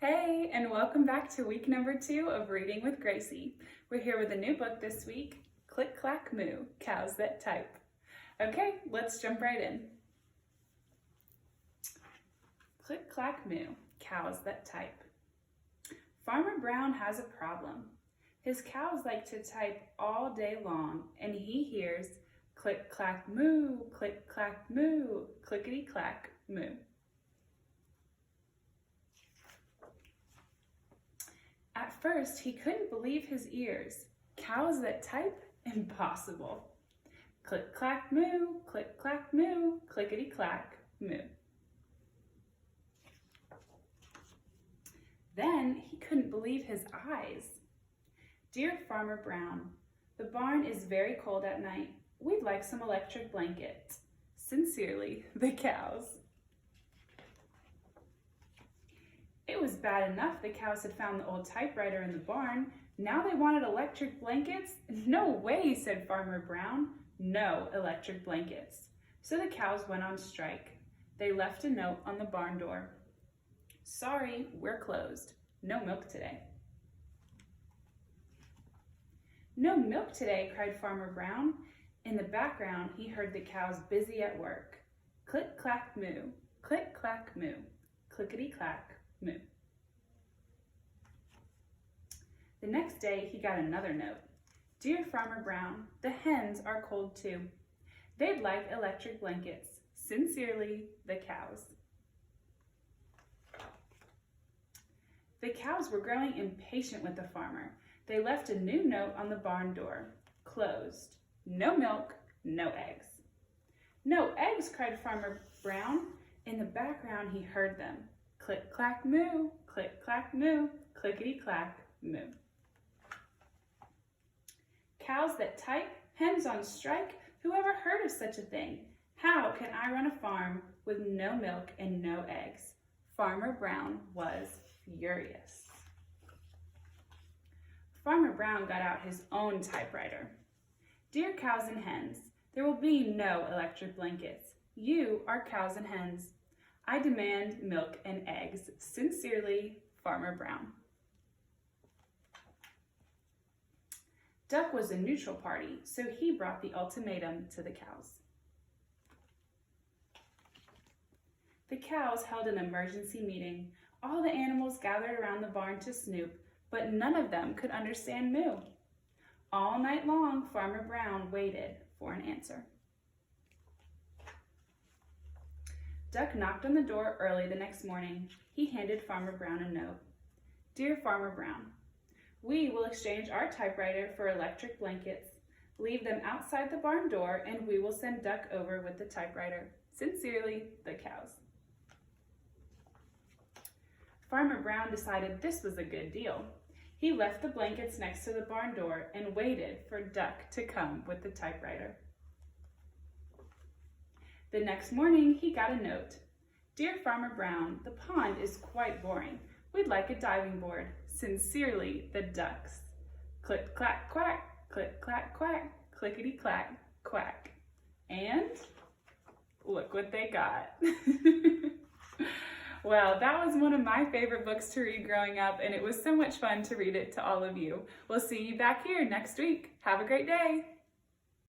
Hey, and welcome back to week number 2 of Reading with Gracie. We're here with a new book this week, Click, Clack, Moo, Cows That Type. Okay, let's jump right in. Click, Clack, Moo, Cows That Type. Farmer Brown has a problem. His cows like to type all day long, and he hears click, clack, moo, click, clack, moo, clickety, clack, moo. At first, he couldn't believe his ears. Cows that type? Impossible. Click, clack, moo, click, clack, moo, clickety, clack, moo. Then he couldn't believe his eyes. Dear Farmer Brown, the barn is very cold at night. We'd like some electric blankets. Sincerely, the cows. It was bad enough the cows had found the old typewriter in the barn. Now they wanted electric blankets? No way, said Farmer Brown. No electric blankets. So the cows went on strike. They left a note on the barn door. Sorry, we're closed. No milk today. No milk today, cried Farmer Brown. In the background, he heard the cows busy at work. Click, clack, moo. Click, clack, moo. Clickety, clack, moo. The next day, he got another note. Dear Farmer Brown, the hens are cold too. They'd like electric blankets. Sincerely, the cows. The cows were growing impatient with the farmer. They left a new note on the barn door. Closed. No milk, no eggs. No eggs, cried Farmer Brown. In the background, he heard them. Click, clack, moo, click, clack, moo, clickety, clack, moo. Cows that type, hens on strike, who ever heard of such a thing? How can I run a farm with no milk and no eggs? Farmer Brown was furious. Farmer Brown got out his own typewriter. Dear cows and hens, there will be no electric blankets. You are cows and hens. I demand milk and eggs. Sincerely, Farmer Brown. Duck was a neutral party, so he brought the ultimatum to the cows. The cows held an emergency meeting. All the animals gathered around the barn to snoop, but none of them could understand moo. All night long, Farmer Brown waited for an answer. Duck knocked on the door early the next morning. He handed Farmer Brown a note. Dear Farmer Brown, we will exchange our typewriter for electric blankets. Leave them outside the barn door and we will send Duck over with the typewriter. Sincerely, the cows. Farmer Brown decided this was a good deal. He left the blankets next to the barn door and waited for Duck to come with the typewriter. The next morning, he got a note. Dear Farmer Brown, the pond is quite boring. We'd like a diving board. Sincerely, the ducks. Click, clack, quack, click, clack, quack, clickety, clack, quack. And look what they got. Well, that was one of my favorite books to read growing up, and it was so much fun to read it to all of you. We'll see you back here next week. Have a great day.